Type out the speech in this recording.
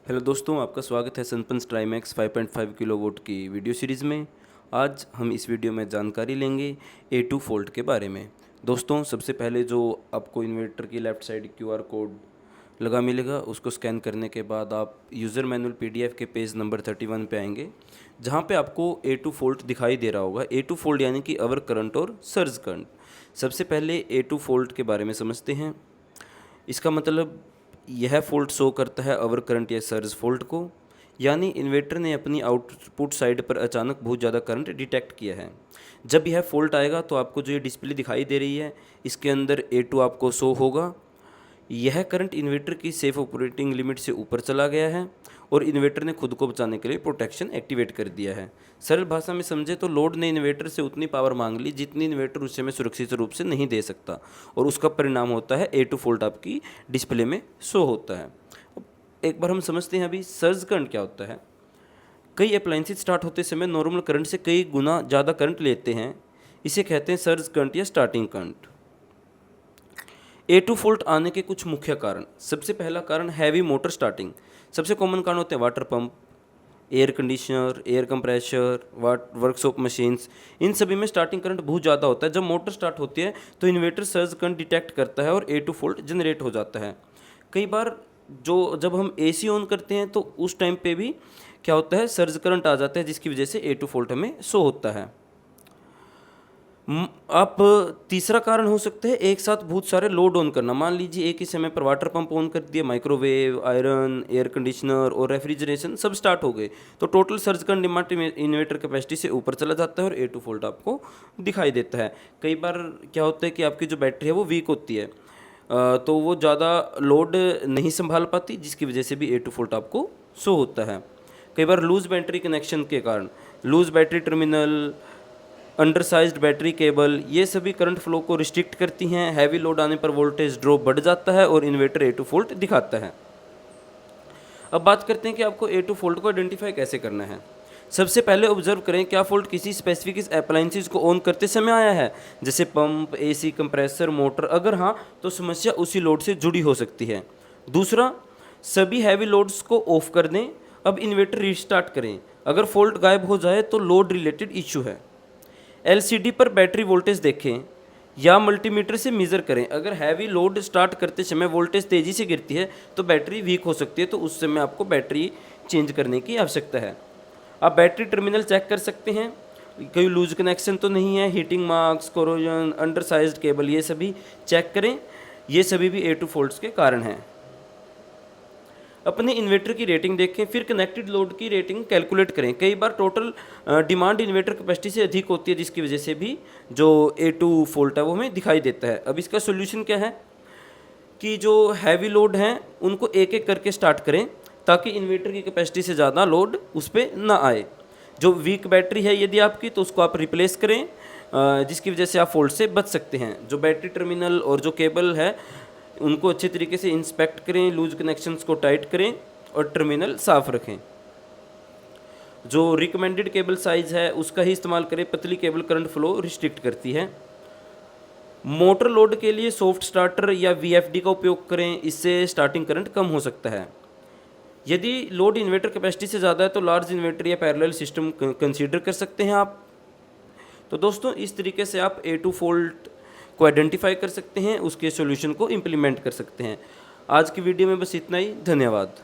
Hello दोस्तों, आपका स्वागत है सनपंस ट्राईमैक्स 5.5 किलोवाट की वीडियो सीरीज़ में। आज हम इस वीडियो में जानकारी लेंगे A2 फोल्ट के बारे में। दोस्तों, सबसे पहले जो आपको इन्वर्टर की लेफ़्ट साइड QR कोड लगा मिलेगा, उसको स्कैन करने के बाद आप यूज़र मैनुअल PDF के पेज नंबर 31 पे आएंगे, जहाँ पे आपको A2 फोल्ट दिखाई दे रहा होगा। A2 फोल्ट यानी कि अवर करंट और सर्ज करंट। सबसे पहले A2 फोल्ट के बारे में समझते हैं। इसका मतलब यह फोल्ट शो करता है अवर करंट या सर्ज फोल्ट को, यानी इन्वर्टर ने अपनी आउटपुट साइड पर अचानक बहुत ज़्यादा करंट डिटेक्ट किया है। जब यह फोल्ट आएगा तो आपको जो ये डिस्प्ले दिखाई दे रही है, इसके अंदर A2 आपको शो होगा। यह करंट इन्वर्टर की सेफ ऑपरेटिंग लिमिट से ऊपर चला गया है और इन्वर्टर ने खुद को बचाने के लिए प्रोटेक्शन एक्टिवेट कर दिया है। सरल भाषा में समझे तो लोड ने इन्वर्टर से उतनी पावर मांग ली जितनी इन्वर्टर उस समय सुरक्षित रूप से नहीं दे सकता, और उसका परिणाम होता है A2 फोल्ट आपकी डिस्प्ले में शो होता है। अब एक बार हम समझते हैं अभी सर्ज करंट क्या होता है। कई अप्लायंसेस स्टार्ट होते समय नॉर्मल करंट से कई गुना ज़्यादा करंट लेते हैं, इसे कहते हैं सर्ज करंट या स्टार्टिंग करंट। A2 फोल्ट आने के कुछ मुख्य कारण। सबसे पहला कारण हैवी मोटर स्टार्टिंग। सबसे कॉमन कारण होते हैं water pump, air conditioner, air compressor, workshop machines. इन सभी में स्टार्टिंग करंट बहुत ज़्यादा होता है। जब मोटर स्टार्ट होती है तो इन्वर्टर सर्ज करंट डिटेक्ट करता है और A2 फोल्ट जनरेट हो जाता है। कई बार जब हम AC ऑन करते हैं तो उस टाइम पे भी क्या होता है, सर्ज करंट आ जाता है, जिसकी वजह से A2 फोल्ट हमें शो होता है। आप तीसरा कारण हो सकता है एक साथ बहुत सारे लोड ऑन करना। मान लीजिए एक ही समय पर वाटर पंप ऑन कर दिया, माइक्रोवेव, आयरन, एयर कंडीशनर और रेफ्रिजरेशन सब स्टार्ट हो गए, तो total surge current demand inverter capacity से ऊपर चला जाता है और A2 फोल्ट आपको दिखाई देता है। कई बार क्या होता है कि आपकी जो बैटरी है वो वीक होती है, तो वो ज़्यादा लोड नहीं संभाल पाती, जिसकी वजह से भी A2 फोल्ट आपको शो होता है। कई बार लूज बैटरी कनेक्शन के कारण, loose battery terminal, undersized battery cable, ये सभी करंट फ्लो को रिस्ट्रिक्ट करती हैं। हैवी लोड आने पर वोल्टेज ड्रॉप बढ़ जाता है और इन्वर्टर A2 फोल्ट दिखाता है। अब बात करते हैं कि आपको A2 फोल्ट को आइडेंटिफाई कैसे करना है। सबसे पहले ऑब्जर्व करें क्या फोल्ट किसी स्पेसिफिक अप्लायंसेस को ऑन करते समय आया है, जैसे पंप, AC, कंप्रेसर, मोटर। अगर हाँ, तो समस्या उसी लोड से जुड़ी हो सकती है। दूसरा, सभी हैवी लोड्स को ऑफ कर दें। अब इन्वर्टर रिस्टार्ट करें। अगर फोल्ट गायब हो जाए तो लोड रिलेटेड इश्यू है। LCD पर बैटरी वोल्टेज देखें या मल्टीमीटर से मेज़र करें। अगर हैवी लोड स्टार्ट करते समय वोल्टेज तेज़ी से गिरती है तो बैटरी वीक हो सकती है, तो उस समय आपको बैटरी चेंज करने की आवश्यकता है। आप बैटरी टर्मिनल चेक कर सकते हैं, कोई लूज कनेक्शन तो नहीं है, heating marks, corrosion, undersized cable, ये सभी चेक करें। ये सभी भी A2 फोल्ट्स के कारण हैं। अपने इन्वर्टर की रेटिंग देखें, फिर कनेक्टेड लोड की रेटिंग कैलकुलेट करें। कई बार टोटल डिमांड इन्वर्टर कैपेसिटी से अधिक होती है, जिसकी वजह से भी जो A2 फोल्ट है वो हमें दिखाई देता है। अब इसका सोल्यूशन क्या है कि जो हैवी लोड हैं उनको एक एक करके स्टार्ट करें, ताकि इन्वर्टर की कैपेसिटी से ज़्यादा लोड उस पर ना आए। जो वीक बैटरी है यदि आपकी, तो उसको आप रिप्लेस करें, जिसकी वजह से आप फोल्ट से बच सकते हैं। जो बैटरी टर्मिनल और जो केबल है उनको अच्छे तरीके से इंस्पेक्ट करें, लूज कनेक्शंस को टाइट करें और टर्मिनल साफ रखें। जो रिकमेंडेड केबल साइज़ है उसका ही इस्तेमाल करें। पतली केबल करंट फ्लो रिस्ट्रिक्ट करती है। मोटर लोड के लिए सॉफ्ट स्टार्टर या VFD का उपयोग करें, इससे स्टार्टिंग करंट कम हो सकता है। यदि लोड इन्वर्टर कैपेसिटी से ज़्यादा है तो लार्ज इन्वर्टर या पैरेलल सिस्टम कंसीडर कर सकते हैं आप। तो दोस्तों, इस तरीके से आप A2 फोल्ट को आइडेंटिफाई कर सकते हैं, उसके सॉल्यूशन को इम्प्लीमेंट कर सकते हैं। आज की वीडियो में बस इतना ही। धन्यवाद।